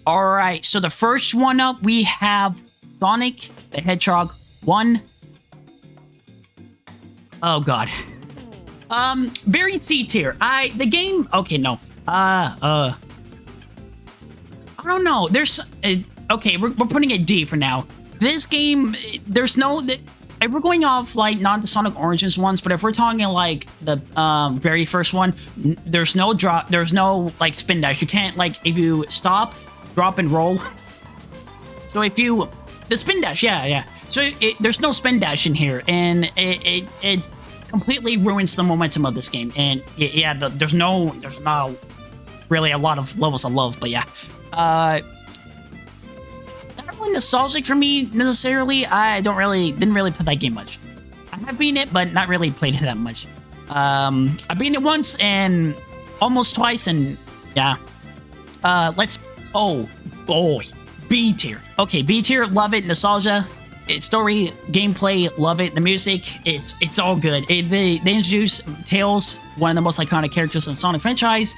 All right, so the first one up, we have Sonic the Hedgehog 1. Oh god. Very C tier. The game. Okay, no. I don't know. There's. Okay, we're putting it D for now. This game, there's no. If we're going off like not the Sonic Origins ones, but if we're talking like the very first one, there's no drop. There's no like spin dash. You can't like if you stop, drop and roll. So if you the spin dash, yeah. So there's no spin dash in here, and it completely ruins the momentum of this game. And yeah, there's not really a lot of levels of love, but yeah. Not really nostalgic for me necessarily. I didn't really play that game much. I have beaten it, but not really played it that much. I've beaten it once and almost twice, and yeah. Oh boy, B tier. Okay, B tier, love it. Nostalgia, it's story, gameplay, love it. The music, it's all good. They introduced Tails, one of the most iconic characters in the Sonic franchise,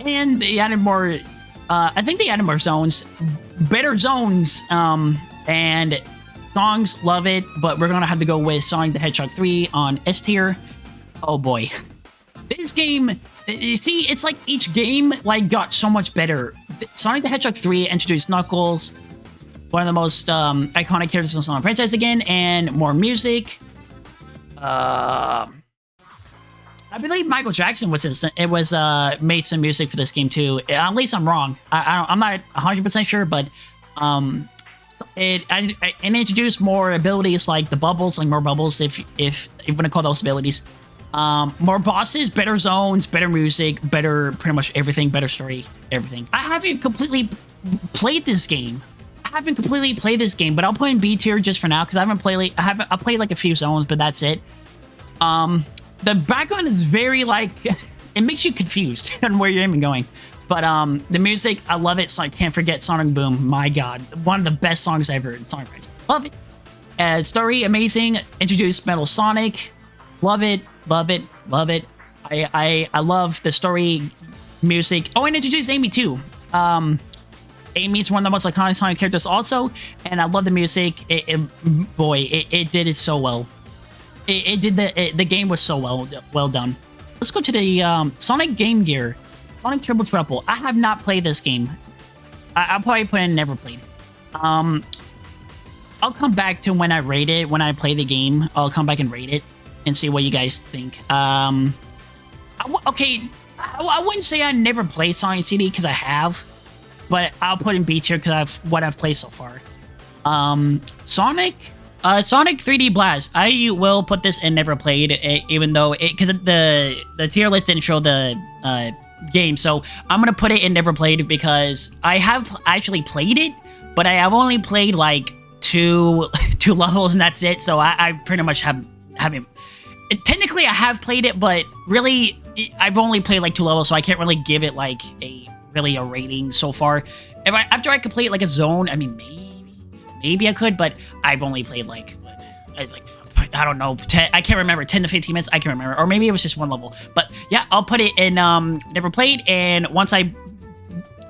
and they added more. I think they added more zones, better zones, and songs, love it. But we're gonna have to go with Sonic the Hedgehog 3 on S tier. Oh boy, this game. You see, it's like each game like got so much better. Sonic the Hedgehog 3 introduced Knuckles, one of the most iconic characters in the Sonic franchise again, and more music. I believe Michael Jackson was made some music for this game too. At least I'm wrong. I'm not 100% sure, but it introduced more abilities like the bubbles, like more bubbles if you want to call those abilities. More bosses, better zones, better music, better pretty much everything, better story, everything. I haven't completely played this game. But I'll put in B tier just for now because I played like a few zones, but that's it. The background is very like it makes you confused on where you're even going. But the music, I love it, so I can't forget Sonic Boom. My god, one of the best songs ever in Sonic franchise. Love it. Story amazing. Introduced Metal Sonic. Love it. I love the story, music. Oh, and introduced Amy too. Amy's one of the most iconic Sonic characters also, and I love the music. It did it so well. The game was so well done. Let's go to the Sonic Game Gear, Sonic Triple Trouble. I have not played this game. I'll probably put in never played. I'll come back to when I rate it. When I play the game, I'll come back and rate it and see what you guys think. Okay, I wouldn't say I never played Sonic CD because I have, but I'll put in B tier because what I've played so far. Sonic 3D Blast. I will put this in never played, even though because the tier list didn't show the game, so I'm gonna put it in never played because I have actually played it, but I have only played like two levels and that's it. So I pretty much haven't. Technically, I have played it, but really, I've only played like 2 levels, so I can't really give it like a rating so far. After I complete like a zone, I mean, maybe I could, but I've only played like I don't know, 10, I can't remember, 10 to 15 minutes, I can't remember, or maybe it was just 1 level. But yeah, I'll put it in never played, and once I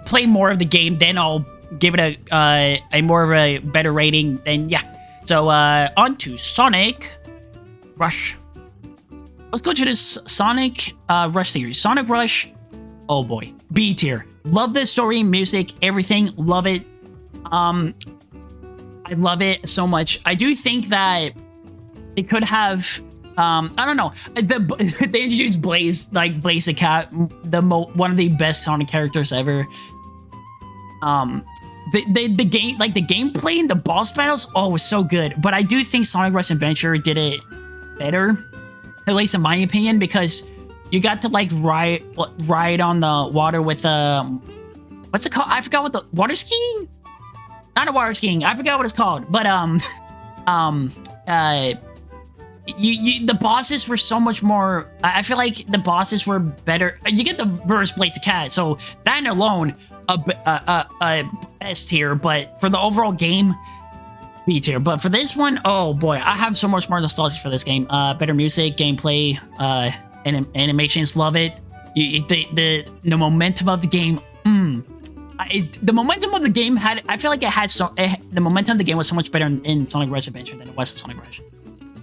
play more of the game, then I'll give it a more of a better rating. Then yeah, so on to Sonic Rush. Let's go to this Sonic Rush series. Sonic Rush, oh boy, B tier. Love the story, music, everything, love it. I love it so much. I do think that they could have, I don't know, they introduced Blaze, like Blaze the Cat, one of the best Sonic characters ever. The game, like the gameplay and the boss battles, oh, it was so good. But I do think Sonic Rush Adventure did it better, at least in my opinion, because you got to like ride on the water with what's it called? I forgot what the water skiing. Not a water skiing. I forgot what it's called. But the bosses were so much more. I feel like the bosses were better. You get the verse Blaze the Cat, so that alone, S tier. But for the overall game, B tier. But for this one, oh boy, I have so much more nostalgia for this game. Better music, gameplay, animations, love it. The momentum of the game, The momentum of the game I feel like it had the momentum of the game was so much better in Sonic Rush Adventure than it was in Sonic Rush.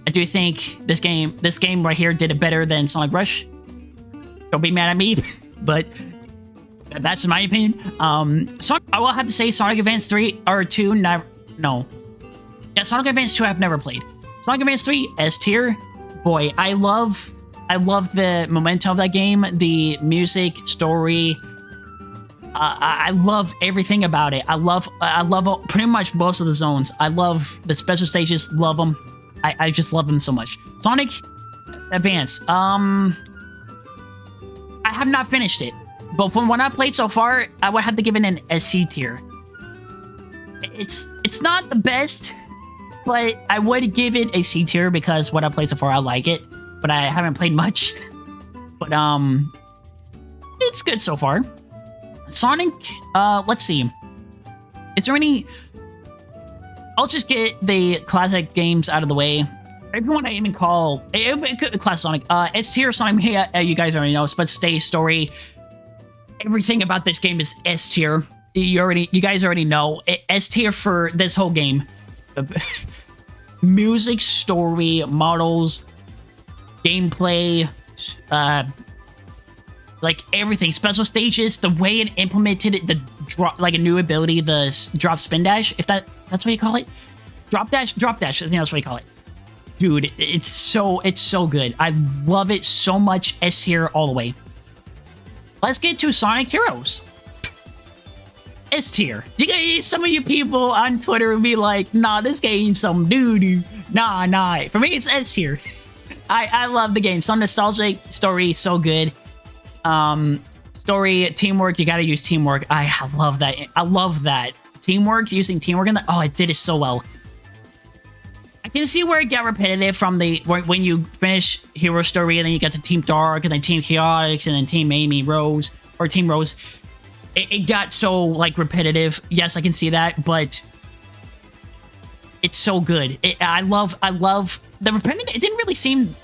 I do think this game right here did it better than Sonic Rush. Don't be mad at me, but that's my opinion. I will have to say Sonic Advance 3 or 2 no. Yeah, Sonic Advance 2 I've never played. Sonic Advance 3 S tier. Boy, I love the momentum of that game, the music, story. I love everything about it. I love pretty much most of the zones. I love the special stages. Love them. I just love them so much. Sonic Advance. I have not finished it, but from what I played so far, I would have to give it an SC tier. It's not the best, but I would give it a C tier because what I played so far, I like it, but I haven't played much. But it's good so far. Sonic, let's see. Is there any... I'll just get the classic games out of the way. If you want to even call... Classic Sonic. S tier Sonic, you guys already know. But stage story. Everything about this game is S tier. You guys already know. S tier for this whole game. Music, story, models, gameplay, like everything, special stages, the way it implemented it, the drop, like a new ability, the drop spin dash, if that's what you call it, drop dash, I think that's what you call it. Dude, it's so good. I love it so much. S tier all the way. Let's get to Sonic Heroes. S tier. Some of you people on Twitter would be like, nah, this game's some doo-doo. Nah. For me, it's S tier. I love the game. So nostalgic, story, so good. Story, teamwork, you gotta use teamwork. I love that. I love that. Teamwork, using teamwork in that. Oh, it did it so well. I can see where it got repetitive from when you finish Hero Story and then you get to Team Dark and then Team Chaotix and then Team Amy Rose or Team Rose. It got so like repetitive. Yes, I can see that, but it's so good. I love the repetitive. It didn't really seem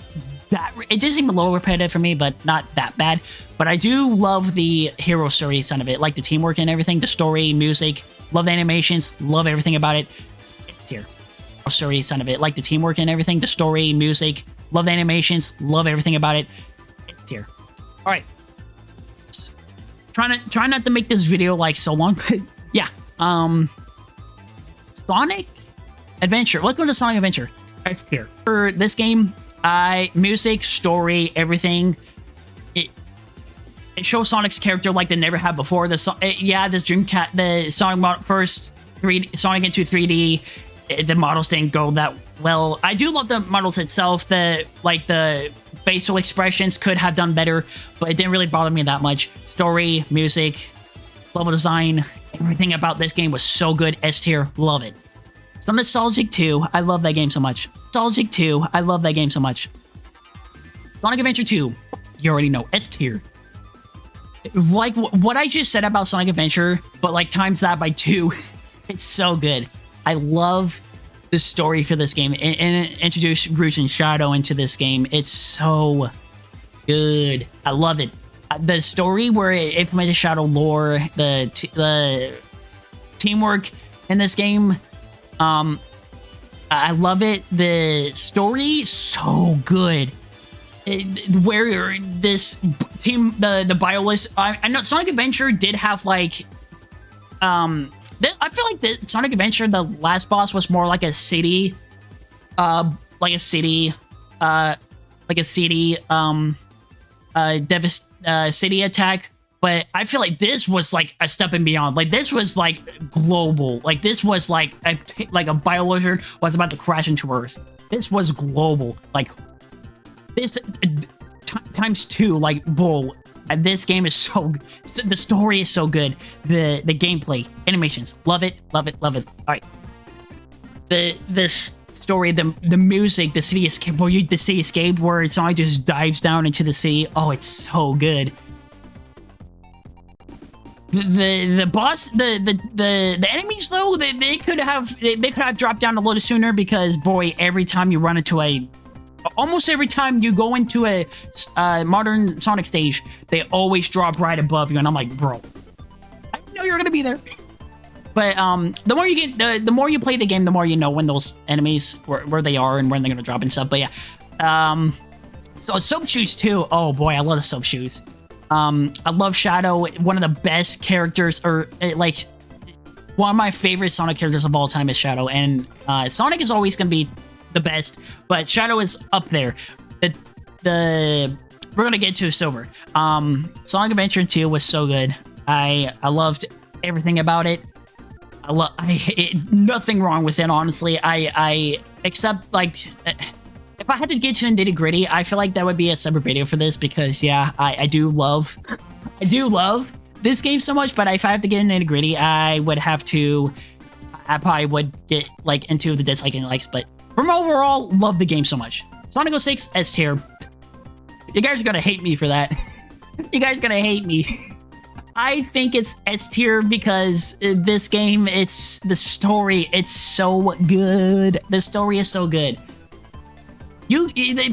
that. It did seem a little repetitive for me, but not that bad. But I do love the Hero Story side of it, like the teamwork and everything, the story, music. Love the animations. Love everything about it. It's tier. Story side of it, like the teamwork and everything, the story, music. Love the animations. Love everything about it. It's tier. All right. Try not to make this video like so long, but yeah. Sonic Adventure. Welcome to Sonic Adventure. It's tier. For this game, music, story, everything. It shows Sonic's character like they never had before. This Dreamcast, the Sonic first 3D, Sonic into 3D. The models didn't go that well. I do love the models itself. The facial expressions could have done better, but it didn't really bother me that much. Story, music, level design, everything about this game was so good. S tier, love it. Some nostalgic too. I love that game so much. Nostalgic too. I love that game so much. Sonic Adventure 2. You already know. S tier. Like what I just said about Sonic Adventure, but like times that by 2. It's so good. I love the story for this game and introduce Rouge and Shadow into this game. It's so good. I love it. The story where it implemented Shadow lore, the teamwork in this game. I love it. The story, so good. Where this team, the Biolist, I know Sonic Adventure did have like, I feel like the Sonic Adventure, the last boss was more like a city, city attack. But I feel like this was like a step and beyond. Like this was like global. Like this was like a Biolizard was about to crash into Earth. This was global. Like this times 2. Like bull. This game is so good. The story is so good. The gameplay, animations, love it. All right. The story, the music, the city escape, the city escape where Sonic just dives down into the sea. Oh, it's so good. The boss, the enemies though, they could have dropped down a little sooner because boy, every time you run into almost every time you go into a modern Sonic stage, they always drop right above you, and I'm like, bro, know you're gonna be there. But the more you get, the more you play the game, the more you know when those enemies where they are and when they're gonna drop and stuff. But yeah, so soap shoes too. Oh boy, I love the soap shoes. I love Shadow, one of the best characters, or like one of my favorite Sonic characters of all time is Shadow, and Sonic is always gonna be the best, but Shadow is up there. The we're gonna get to Silver. Sonic Adventure 2 was so good. I loved everything about it. Nothing wrong with it, honestly. I except like if I had to get to nitty gritty, I feel like that would be a separate video for this because yeah, I do love this game so much. But if I have to get into nitty gritty, I probably would get like into the dislikes and likes. But from overall, love the game so much. Sonic 06 S tier. You guys are gonna hate me for that. You guys are gonna hate me. I think it's S tier because this game, the story, it's so good. The story is so good.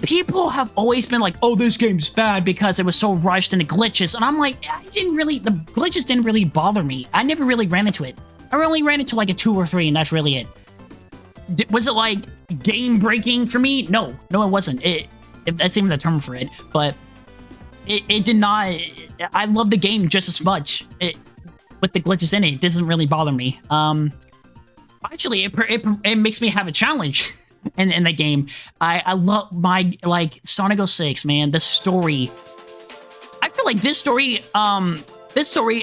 People have always been like, oh, this game's bad because it was so rushed and the glitches. And I'm like, the glitches didn't really bother me. I never really ran into it. I only ran into like a 2 or 3 and that's really it. Was it like game breaking for me? No, it wasn't. That's even the term for it, but it did not. I love the game just as much. With the glitches in it doesn't really bother me. Actually, it makes me have a challenge in the game. I love my Sonic 06, man. The story. I feel like this story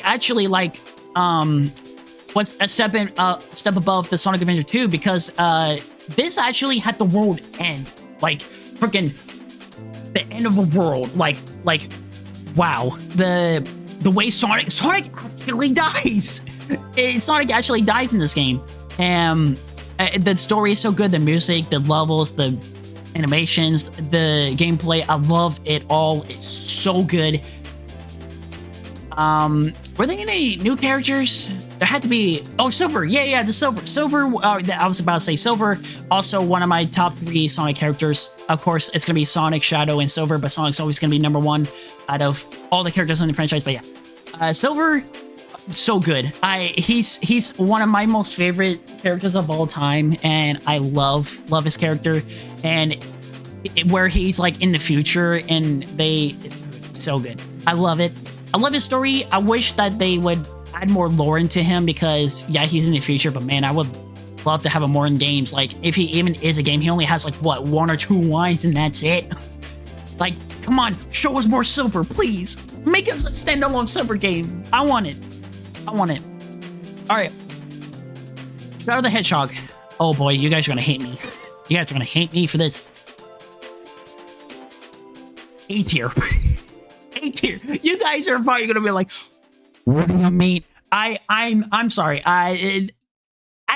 actually was a step above the Sonic Adventure 2 because this actually had the world end, like freaking the end of the world, like wow, the way Sonic actually dies. Sonic actually dies in this game, and the story is so good. The music, the levels, the animations, the gameplay, I love it all. It's so good. Were there any new characters? There had to be. Oh, Silver. Yeah, the Silver. I was about to say Silver. Also, one of my top 3 Sonic characters. Of course, it's gonna be Sonic, Shadow, and Silver. But Sonic's always gonna be number 1 out of all the characters in the franchise. But yeah, Silver, so good. He's one of my most favorite characters of all time, and I love his character. And where he's like in the future, and so good. I love it. I love his story. I wish that they would add more lore into him because, yeah, he's in the future, but man, I would love to have him more in games. Like, if he even is a game, he only has like, what, 1 or 2 lines and that's it. Like, come on, show us more Silver, please. Make us a standalone Silver game. I want it. All right. Shadow the Hedgehog. Oh boy, you guys are gonna hate me. You guys are gonna hate me for this. A tier. A tier. You guys are probably gonna be like, what do you mean? I'm sorry. I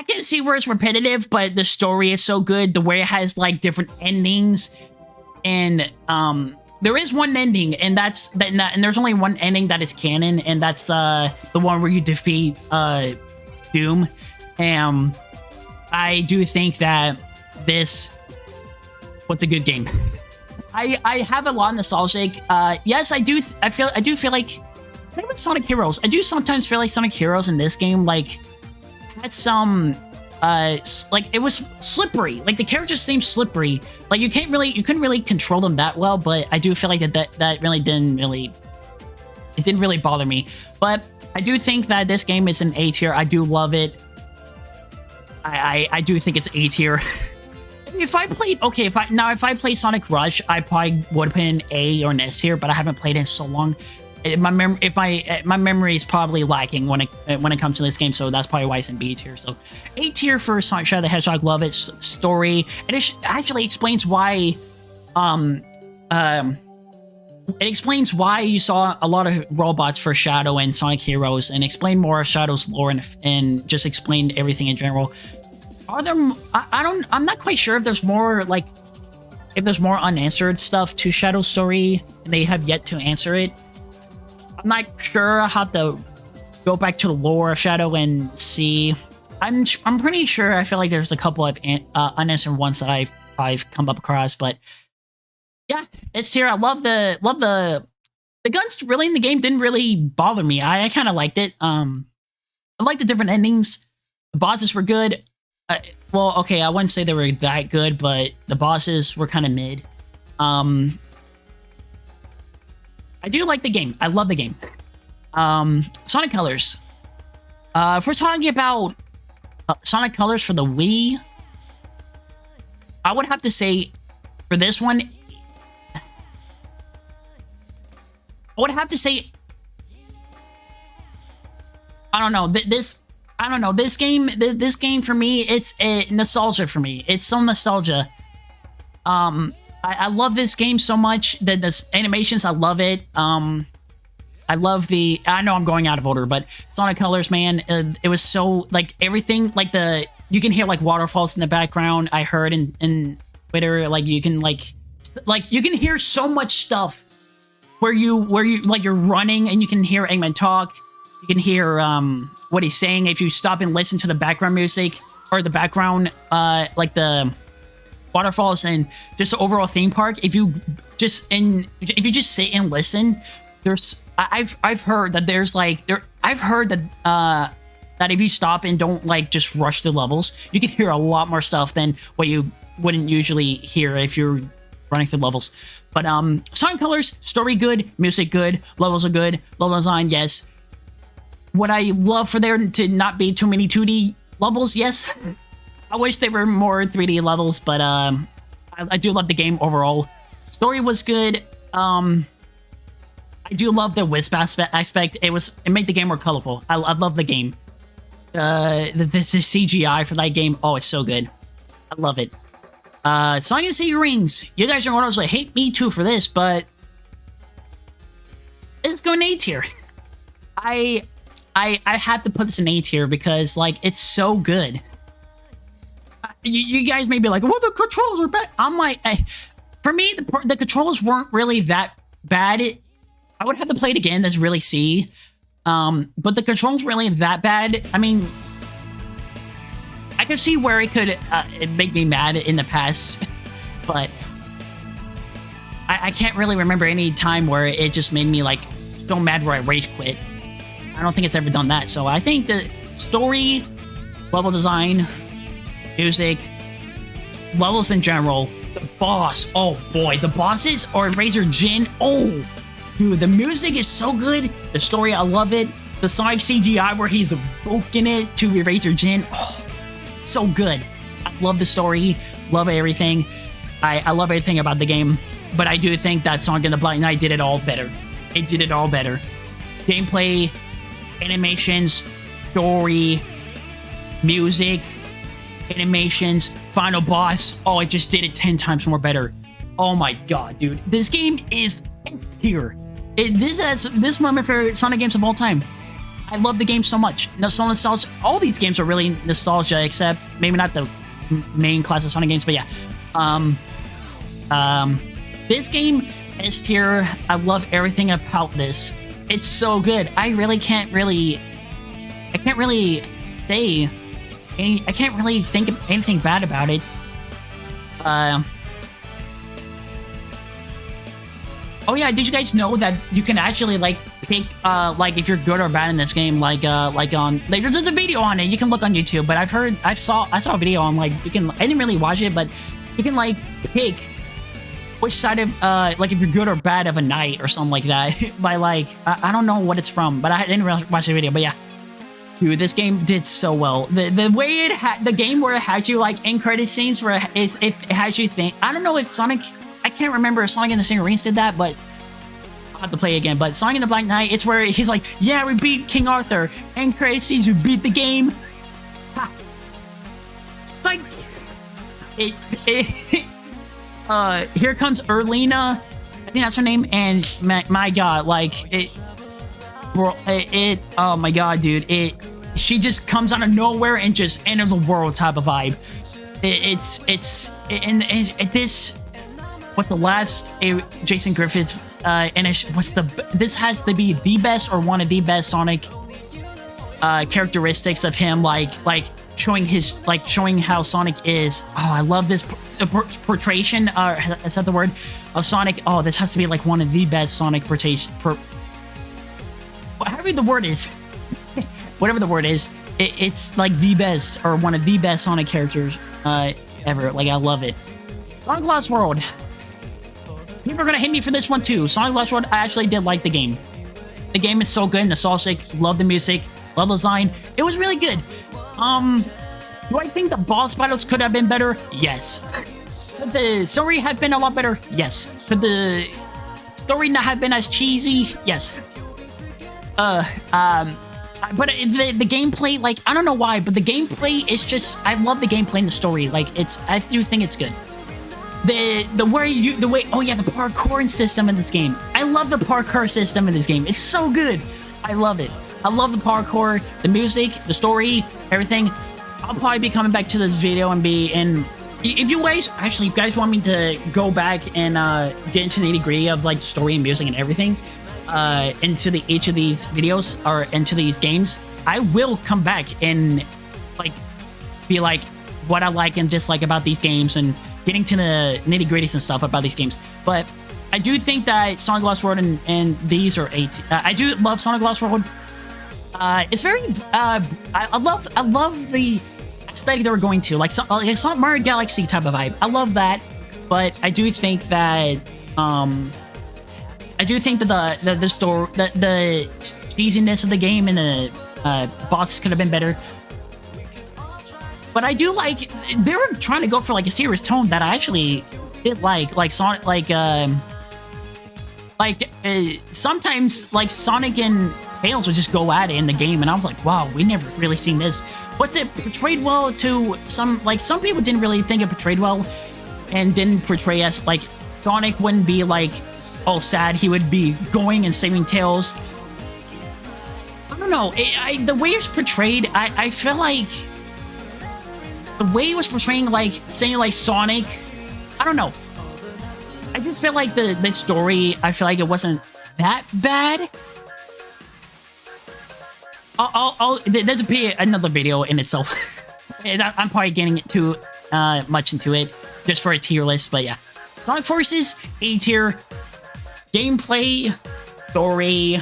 can see where it's repetitive, but the story is so good. The way it has like different endings, and there is one ending, and and there's only one ending that is canon, and that's the one where you defeat Doom. And I do think that this was a good game. I have a lot of nostalgic. Yes, I do feel like same with Sonic Heroes. I do sometimes feel like Sonic Heroes in this game had some it was slippery. Like the characters seem slippery. Like you couldn't really control them that well. But I do feel like that really didn't really bother me. But I do think that this game is an A tier. I do love it. I do think it's A tier. If I play Sonic Rush, I probably would put in A or an S tier, but I haven't played it in so long. My memory is probably lacking when it comes to this game, so that's probably why it's in B tier. So A tier for Sonic Shadow the Hedgehog. Love its story. It actually explains why it explains why you saw a lot of robots for Shadow and Sonic Heroes, and explain more of Shadow's lore, and just explained everything in general. Are there? I'm not quite sure if there's more unanswered stuff to Shadow's story, and they have yet to answer it. I'm not sure how to go back to the lore of Shadow and see. I'm pretty sure. I feel like there's a couple of unanswered ones that I've come up across, but yeah, it's here. I love the guns. Really in the game didn't really bother me. I kind of liked it. I like the different endings. The bosses were good. Well, okay, I wouldn't say they were that good, but the bosses were kind of mid. I do like the game. I love the game. Sonic Colors. If we're talking about Sonic Colors for the Wii, I would have to say for this one, I would have to say, I don't know, I don't know, this game for me, it's nostalgia for me. It's so nostalgia. I love this game so much. The animations, I love it. I love I know I'm going out of order, but Sonic Colors, man, it was so, like, everything, like, you can hear, like, waterfalls in the background. I heard in Twitter, like, you can, you can hear so much stuff where you, like, you're running and you can hear Eggman talk. You can hear, what he's saying if you stop and listen to the background music or the background, like, the waterfalls and just the overall theme park. If you just sit and listen, I've heard that there's I've heard that that if you stop and don't like just rush the levels, you can hear a lot more stuff than what you wouldn't usually hear if you're running through levels. But Sonic Colors, story good, music good, levels are good, level design, yes. Would I love for there to not be too many 2D levels? Yes. I wish there were more 3D levels, but I do love the game overall. Story was good. I do love the wisp aspect. It made the game more colorful. I love the game. The CGI for that game, oh, it's so good. I love it. Sonic and Sea Rings. You guys are going to hate me too for this, but it's going A tier. I have to put this in A tier because, like, it's so good. You guys may be like, well, the controls are bad. I'm like, for me, the controls weren't really that bad. I would have to play it again to really see. But the controls really that bad. I mean, I could see where it could make me mad in the past, but I can't really remember any time where it just made me like so mad where I rage quit. I don't think it's ever done that. So I think the story, level design, music, levels in general, the boss, oh boy, the bosses or Razor Jin, oh dude, the music is so good. The story, I love it. The Sonic CGI where he's evoking it to Razor Jin, oh, so good. I love the story, love everything. I love everything about the game, but I do think that Sonic and the Black Knight did it all better. It did it all better. Gameplay, animations, story, music, animations, final boss. Oh, it just did it 10 times more better. Oh my god, dude. This game is here. This is one of my favorite Sonic games of all time. I love the game so much. No, so nostalgia. All these games are really nostalgia, except maybe not the main class of Sonic games, but yeah. This game, S tier. I love everything about this. It's so good. I can't really say I can't really think of anything bad about it. Oh yeah, did you guys know that you can actually like pick like if you're good or bad in this game, like on there's a video on it. You can look on YouTube, but I saw a video on like you can, I didn't really watch it, but you can like pick which side of like if you're good or bad of a night or something like that by like I don't know what it's from, but I didn't really watch the video. But yeah, dude, this game did so well. The way the game where it has you like in credit scenes where it has you think, I don't know if Sonic, I can't remember if Sonic and the Sea Rings did that, but I'll have to play it again. But Sonic and the Black Knight, it's where he's like, yeah, we beat King Arthur. End credit scenes, we beat the game. Ha. It's like here comes Erlina, I think that's her name, and my god, like it, bro, oh my god, dude, she just comes out of nowhere and just enter the world type of vibe. And this, what's the last Jason Griffith and this has to be the best or one of the best Sonic characteristics of him, like showing how Sonic is. Oh, I love this portrayal, is that the word, of Sonic. Oh, this has to be like one of the best Sonic portrayal, whatever the word is. whatever the word is. It's like the best, or one of the best Sonic characters ever. Like, I love it. Sonic Lost World. People are gonna hate me for this one too. Sonic Lost World, I actually did like the game. The game is so good, nostalgic, love the music, love the design. It was really good. Do I think the boss battles could have been better? Yes. Could the story have been a lot better? Yes. Could the story not have been as cheesy? Yes. But the gameplay, like, I don't know why, but the gameplay is just, I love the gameplay and the story. Like, I do think it's good. The parkour system in this game. I love the parkour system in this game. It's so good. I love it. I love the parkour, the music, the story, everything. I'll probably be coming back to this video and if you guys want me to go back and get into the nitty-gritty of like story and music and everything, into each of these videos or into these games, I will come back and like be like what I like and dislike about these games and getting to the nitty-gritties and stuff about these games. But I do think that Sonic Lost World and these are I do love Sonic Lost World. It's very I love the aesthetic they were going to, like Sonic Mario Galaxy type of vibe. I love that, but I do think that the cheesiness of the game and the bosses could have been better. But I do like, they were trying to go for like a serious tone that I actually did like Sonic, sometimes like Sonic and Tails would just go at it in the game, and I was like, wow, we never really seen this. Was it portrayed well to some people didn't really think it portrayed well, and didn't portray us like Sonic wouldn't be like all sad, he would be going and saving Tails. I don't know, the way it's portrayed, I feel like the way he was portraying, like, saying, like, Sonic, I don't know. I just feel like the story, I feel like it wasn't that bad. There's another video in itself. I'm probably getting too much into it, just for a tier list, but yeah. Sonic Forces, A tier. Gameplay, story,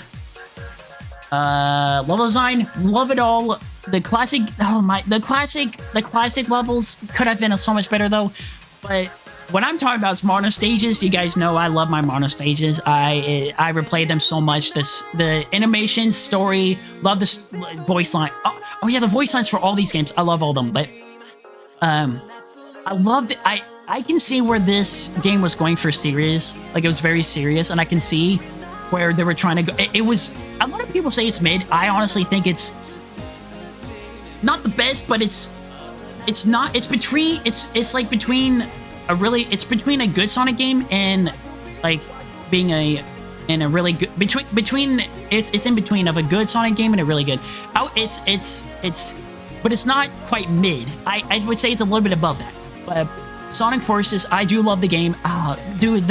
level design, love it all. The classic, the classic levels could have been so much better though. But what I'm talking about is mono stages. You guys know I love my mono stages. I replay them so much. The animation, story, love the voice line. Oh yeah, the voice lines for all these games. I love all of them. But I love that I can see where this game was going for serious. Like, it was very serious, and I can see where they were trying to go. It was, a lot of people say it's mid. I honestly think it's not the best, but it's not, it's between, it's like between it's between a good Sonic game and like being a really good, it's in between of a good Sonic game and a really good. But it's not quite mid. I would say it's a little bit above that. But Sonic Forces, I do love the game. Dude,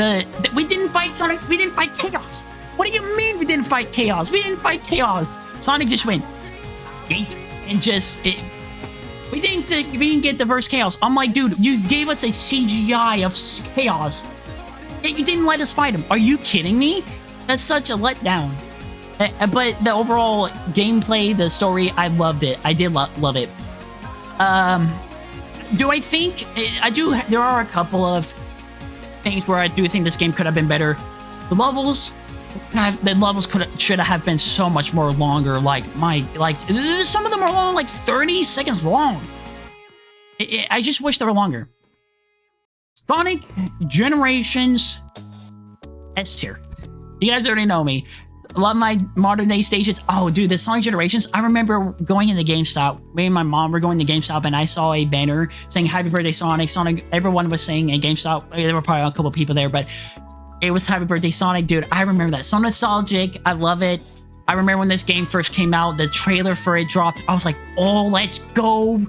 we didn't fight Sonic, we didn't fight Chaos. What do you mean we didn't fight Chaos? We didn't fight Chaos. Sonic just went gate and we didn't get the verse Chaos. I'm like, dude, you gave us a CGI of Chaos, yet you didn't let us fight him. Are you kidding me? That's such a letdown. But the overall gameplay, the story, I loved it. I did love it. Do I think I do? There are a couple of things where I do think this game could have been better. The levels should have been so much more longer. Like some of them are long, like 30 seconds long. I just wish they were longer. Sonic Generations S tier. You guys already know me. I love my modern day stages. Oh, dude, the Sonic Generations. I remember going into GameStop. Me and my mom were going to GameStop, and I saw a banner saying "Happy Birthday, Sonic." Sonic. Everyone was saying at GameStop. There were probably a couple people there, but it was "Happy Birthday, Sonic." Dude, I remember that. So nostalgic. I love it. I remember when this game first came out, the trailer for it dropped. I was like, "Oh, let's go!"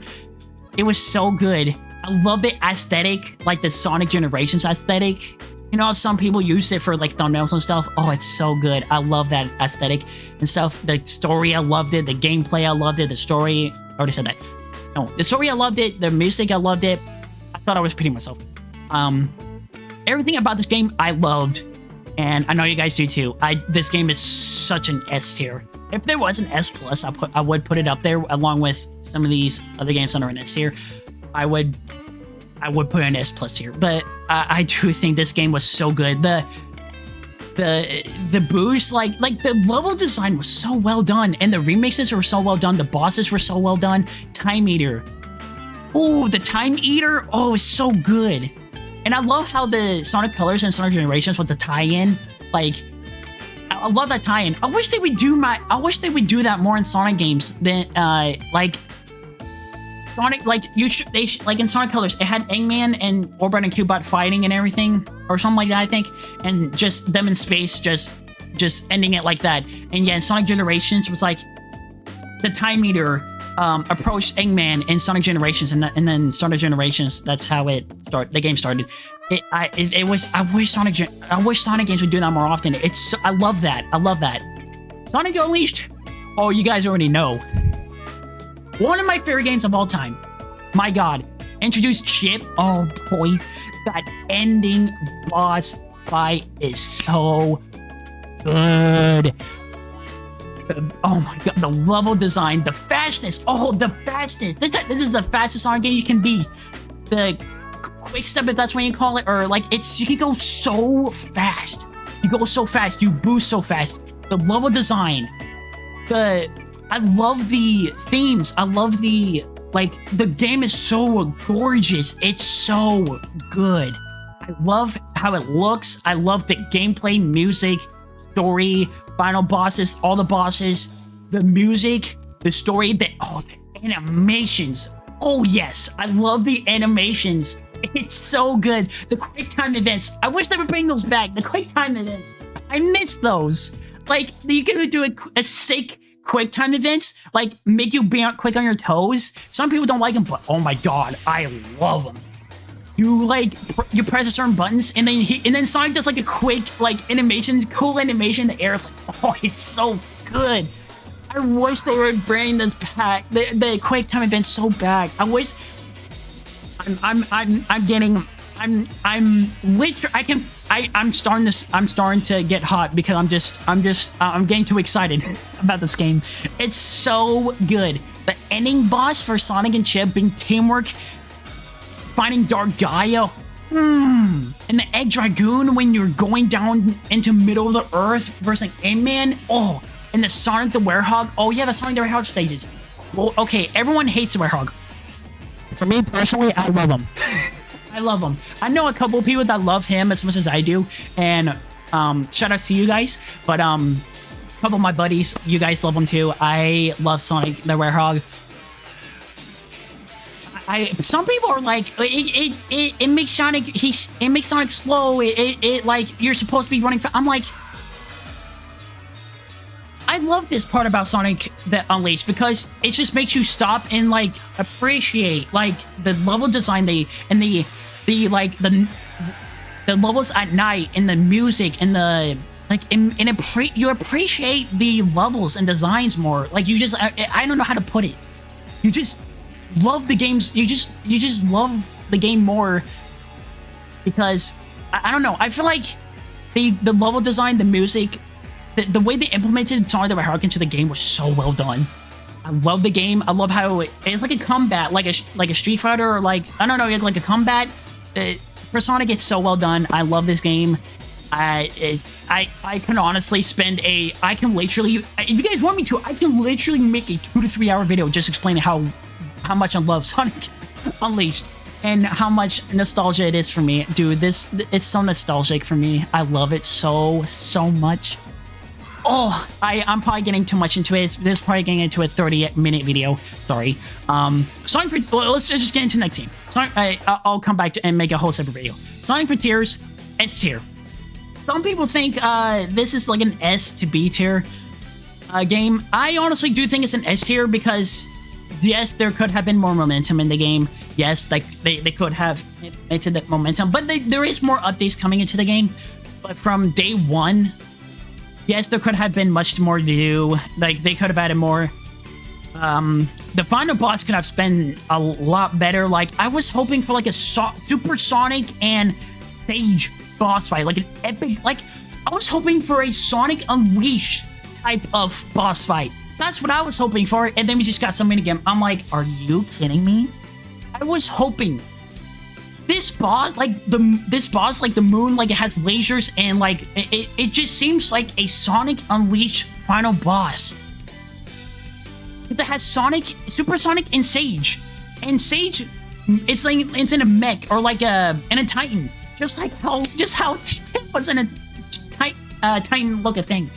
It was so good. I love the aesthetic, like the Sonic Generations aesthetic. You know, some people use it for like thumbnails and stuff. Oh, it's so good. I love that aesthetic and stuff. The story, I loved it. The gameplay, I loved it. The story, I already said that. No, the story, I loved it. The music, I loved it. I thought I was repeating myself. Everything about this game, I loved. And I know you guys do too. This game is such an S tier. If there was an S plus, I would put it up there along with some of these other games that are in S tier. I would put an S plus tier. But I do think this game was so good. The boost, like the level design was so well done, and the remixes were so well done. The bosses were so well done. Time Eater. Oh, the Time Eater. Oh, it's so good. And I love how the Sonic Colors and Sonic Generations was a tie-in. Like, I love that tie-in. I wish they would do that more in Sonic games than like Sonic, like like in Sonic Colors, it had Eggman and Orbot and Cubot fighting and everything, or something like that, I think, and just them in space, just ending it like that. And yeah, in Sonic Generations was like the Time Meter approached Eggman in Sonic Generations, and then Sonic Generations. That's how the game started. I wish Sonic games would do that more often. I love that. I love that. Sonic Unleashed. Oh, you guys already know. One of my favorite games of all time. My God. Introduced Chip. Oh boy. That ending boss fight is so good. Oh my God. The level design. The fastness. Oh, the fastness. This is the fastest Sonic game you can be. The quick step, if that's what you call it. Or like, you can go so fast. You go so fast. You boost so fast. The level design. I love the themes. I love the game is so gorgeous. It's so good. I love how it looks. I love the gameplay, music, story, final bosses, all the bosses, the music, the story, the animations. Oh yes, I love the animations. It's so good. The QuickTime events. I wish they would bring those back. The QuickTime events. I miss those. Like, you can do a sick QuickTime events, like make you be quick on your toes. Some people don't like them, but oh my God, I love them. You press a certain buttons, and then Sonic does like a quick cool animation. The air is like, oh, it's so good. I wish they would bring this back. The QuickTime events so back. I wish. I'm starting to get hot because I'm getting too excited about this game. It's so good. The ending boss for Sonic and Chip being teamwork, finding Dark Gaia, and the Egg Dragoon when you're going down into middle of the earth versus Eggman. Oh, and the Sonic the Werehog. Oh yeah, the Sonic the Werehog stages. Well, okay, everyone hates the Werehog. For me personally, I love him. I love him. I know a couple of people that love him as much as I do, and shout outs to you guys. But a couple of my buddies, you guys love him too. I love Sonic the Werehog. Some people are like, it makes Sonic slow. It like you're supposed to be running fast. I'm like, I love this part about Sonic the Unleashed because it just makes you stop and like appreciate like the level design, the levels at night, and the music, and the you appreciate the levels and designs more. Like you just I don't know how to put it. You just love the games. You just love the game more because I don't know. I feel like the level design, the music. The way they implemented Sonic the Hedgehog into the game was so well done. I love the game. I love how it's like a combat, like a Street Fighter, or like, I don't know, like a combat. For Sonic, it's so well done. I love this game. I can honestly I can literally, if you guys want me to, I can literally make a 2 to 3 hour video just explaining how much I love Sonic Unleashed and how much nostalgia it is for me. Dude, it's so nostalgic for me. I love it so much. Oh, I'm probably getting too much into it. This is probably getting into a 30-minute video. Sorry. Sonic let's just get into the next team. Sonic, I'll come back and make a whole separate video. Sonic Frontiers, S tier. Some people think this is like an S to B tier game. I honestly do think it's an S tier because, yes, there could have been more momentum in the game. Yes, like they could have implemented that momentum, but there is more updates coming into the game. But from day one, yes, there could have been much more to do. Like, they could have added more. The final boss could have been a lot better. Like, I was hoping for, like, a Super Sonic and Sage boss fight. Like, an epic... Like, I was hoping for a Sonic Unleashed type of boss fight. That's what I was hoping for, and then we just got some minigame. I'm like, are you kidding me? I was hoping this boss, like the moon, like it has lasers, and like it just seems like a Sonic Unleashed final boss. It has Sonic, Super Sonic, and Sage. And Sage, it's like it's in a mech or like in a Titan, just how it was in a Titan look of thing.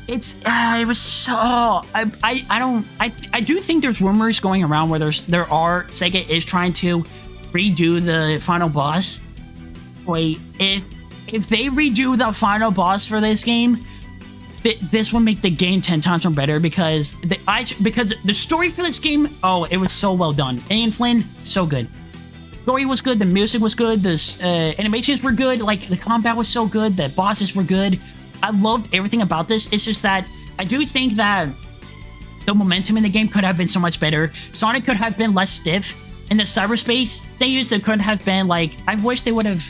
It was so I do think there's rumors going around where Sega is trying to redo the final boss. Wait, if they redo the final boss for this game, this will make the game 10 times more better because the story for this game, oh, it was so well done. Ian Flynn, so good. Story was good, the music was good, the animations were good, like the combat was so good, the bosses were good. I loved everything about this. It's just that I do think that the momentum in the game could have been so much better. Sonic could have been less stiff. In the cyberspace stages, there could have been like I wish they would have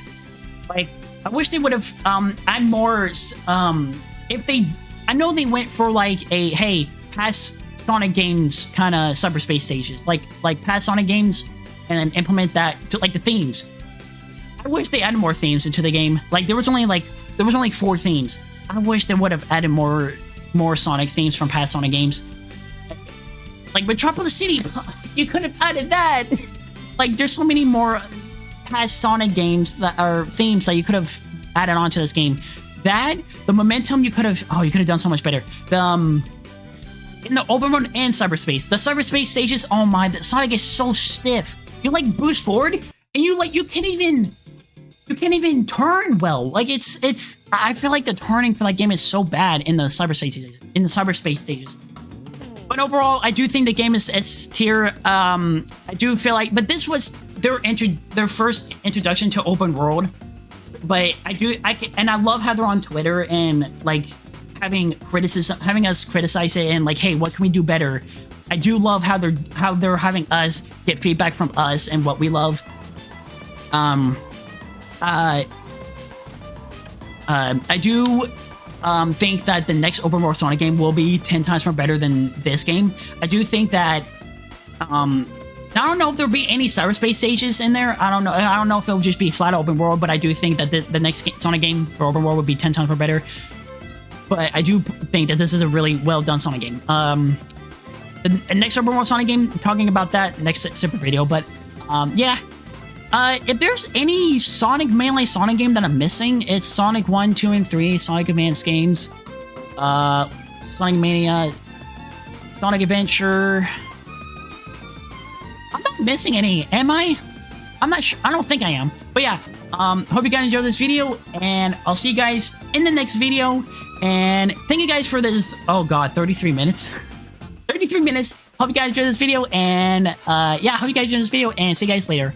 add more if they I know they went for like a hey, past Sonic games kind of cyberspace stages, like past Sonic games, and then implement that to like the themes. I wish they added more themes into the game. Like there was only 4 themes. I wish they would have added more Sonic themes from past Sonic games. Like Metropolis City, you could have added that. Like there's so many more past Sonic games that are themes that you could have added onto this game. That the momentum you could have done so much better. In the open world and cyberspace, the cyberspace stages, oh my, the Sonic is so stiff. You like boost forward and you can't even turn well. Like it's I feel like the turning for that game is so bad in the cyberspace stages. But overall, I do think the game is S tier. I do feel like, but this was their first introduction to open world. But I love how they're on Twitter and like having us criticize it and like, hey, what can we do better? I do love how they're having us get feedback from us and what we love. I do think that the next open world Sonic game will be 10 times more better than this game. I do think that I don't know if there'll be any cyberspace stages in there. I don't know if it'll just be flat open world, but I do think that the next Sonic game for open world would be 10 times more better. But I do think that this is a really well done Sonic game. The next open world Sonic game, talking about that next separate video. But yeah. If there's any mainline Sonic game that I'm missing, it's Sonic 1, 2, and 3, Sonic Advance games, Sonic Mania, Sonic Adventure. I'm not missing any, am I? I'm not sure. I don't think I am. But yeah, hope you guys enjoyed this video, and I'll see you guys in the next video. And thank you guys for this. Oh god, 33 minutes. 33 minutes. Hope you guys enjoyed this video, and yeah, hope you guys enjoyed this video, and see you guys later.